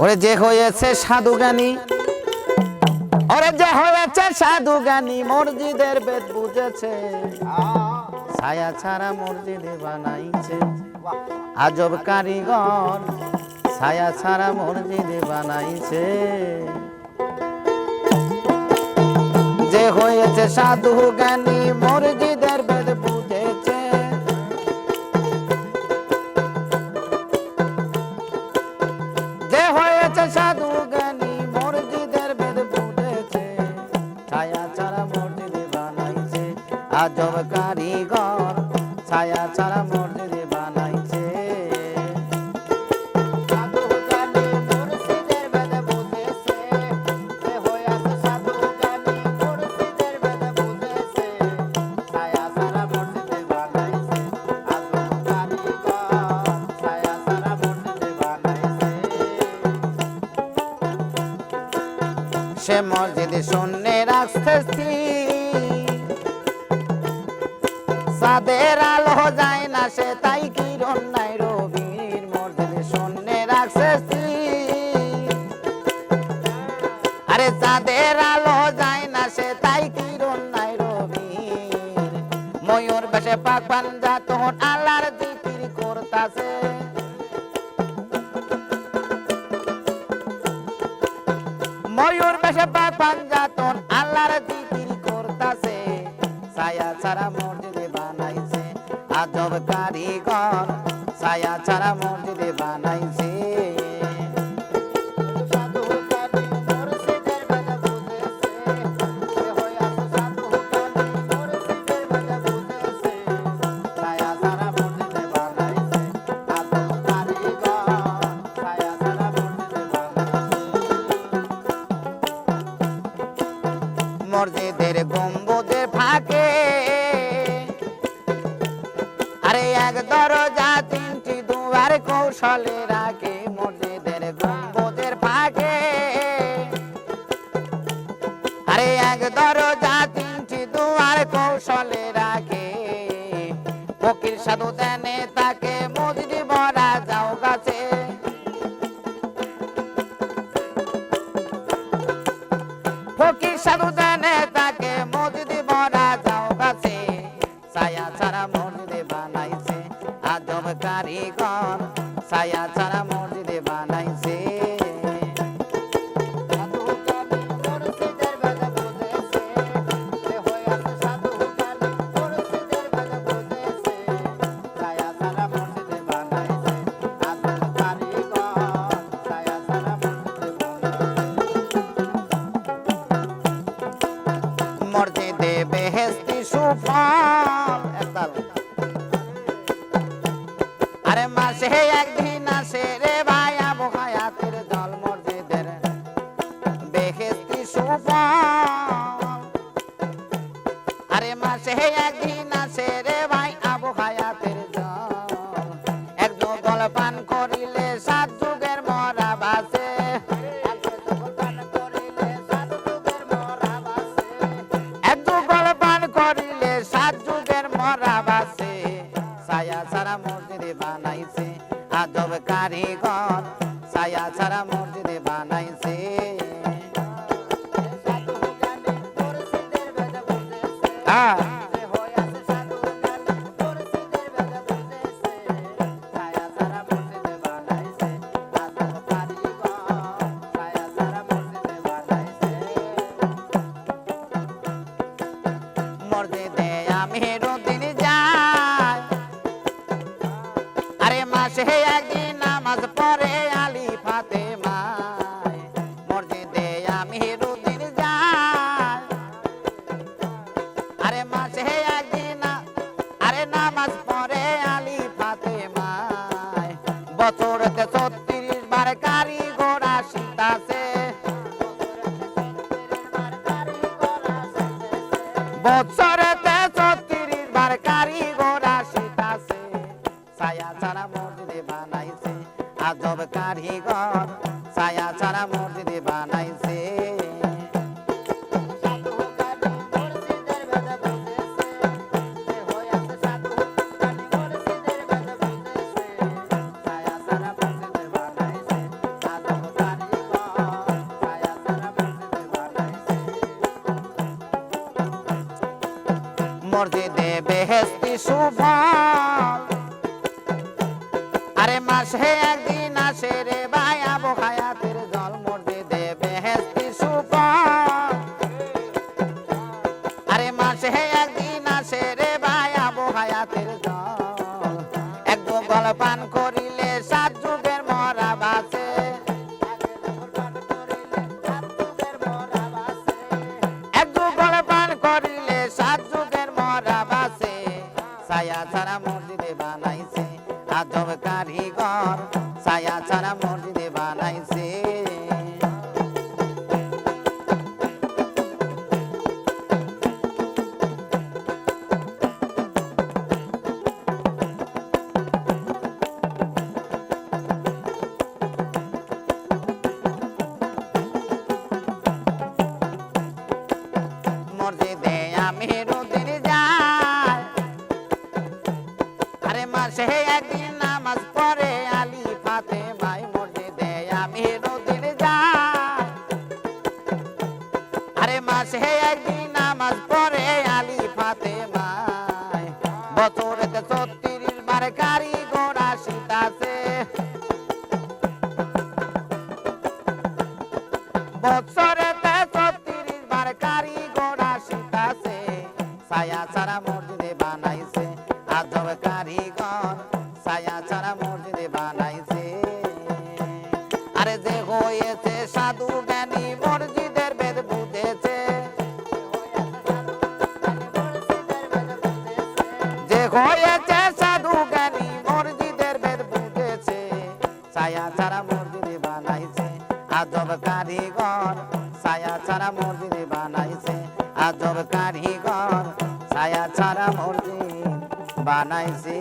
ওরে যে হয়েছে সাধু জ্ঞানী, ওরে যে হয়েছে সাধু জ্ঞানী মসজিদের বেদ বুঝেছে, ছায়া ছাড়া মসজিদে বানাইছে আজব কারিগর, ছায়া ছাড়া মসজিদে বানাইছে। যে হয়েছে সাধু জ্ঞানী মসজিদের বেদ বুঝেছে, যে হয়েছে সাধু জ্ঞানী মসজিদের বেদ বুঝেছে, ছায়া ছাড়া মসজিদে বানাইছে আজব কারিগর, ছায়া ছাড়া মসজিদে বানাইছে। সে মসজিদে শূন্যে রাখছে চাঁদের আলো যায় না সে তাই কিরণ নাই রবির, মসজিদে শূন্যে রাখছে আরে চাঁদের আলো যায় না সে তাই কিরণ নাই রবির। ময়ূর বেশে পাক পাঞ্জা তখন আল্লাহর জিকির করতাছে, ময়ূর বেশে পাক পাঞ্জা তখন আল্লাহর জিকির করতাছে, ছায়া ছাড়া মসজিদে বানাইছে আজব কারিগর, ছায়া ছাড়া মসজিদে বানাইছে। মসজিদের গম্বুজে ফাঁকে আরে এক দরজা তিনটি দুয়ার কৌশলে রাখে, মসজিদের গম্বুজের ফাঁকে আরে এক দরজা তিনটি দুয়ার কৌশলে রাখে। ফকির সাধু দেনে তাকে মসজিদ ভরা যাও গাছে, ফকির সাধু দেনে তাকে মসজিদ ভরা যাও গাছে, ছায়া ছাড়া মসজিদে বানাইছে আজব কারিগর, ছায়া ছাড়া মসজিদে বানাইছে। মসজিদে বেহেশতি সুফল একদল আরে মাসে একদিন আসে রে ভাই আবু হায়াতের জল, মসজিদের বেহেশতি সুফল আরে মাসে একদিন আসে রে ভাই আবু হায়াতের জল। এক যুগল পান করিলে 7 যুগের মরা বাসে, এক যুগল পান করিলে 7 যুগের মরা বাসে, ছায়া ছাড়া মসজিদে বানাইছে আজব কারিগর, ছায়া ছাড়া মসজিদে বানাইছে। মসজিদে আমির উদ্দিন যায় আরে মাসে একদিন নামাজ পড়ে আলী ফাতেমায়, মসজিদে আমির উদ্দিন যায় আরে মাসে একদিন আরে নামাজ পড়ে আলী ফাতেমায়। বছরেতে 36 বার কারিগর আসিতাছে, বছরেতে 36 বার কারিগর আসিতাছে, ছায়া ছাড়া মসজিদে বানাইছে আজব কারিগর, ছায়া ছাড়া মসজিদে বানাইছে। ছায়া ছাড়া মসজিদে বানাইছে আজব ছায়া ছাড়া মসজিদে বানাইছে আজব কারিগর ছায়া ছাড়া মসজিদে বানাইছে মসজিদে আমিরুদ্দিন যায় আরে মাসে একদিন নামাজ পড়ে আলী ফাতেমায় মসজিদে আমিরুদ্দিন যায় আরে মাসে একদিন নামাজ পড়ে আলী ফাতেমায় বছরেতে ৩৬ বার কারিগর আসিতাছে বছরেতে ৩৬ বার কারিগর আসিতাছে ছায়া ছাড়া মসজিদে বানাইছে আজব কারিগর ছায়া ছাড়া মসজিদে বানাইছে আরে যে হয়েছে সাধু জ্ঞানী মসজিদের বেদ বুঝেছে যে হয়েছে সাধু জ্ঞানী মসজিদের বেদ বুঝেছে ছায়া ছাড়া মসজিদে বানাইছে আজব কারিগর ছায়া ছাড়া মসজিদে বানাইছে আজব কারিগর ছায়া ছাড়া মসজিদ বানাইছে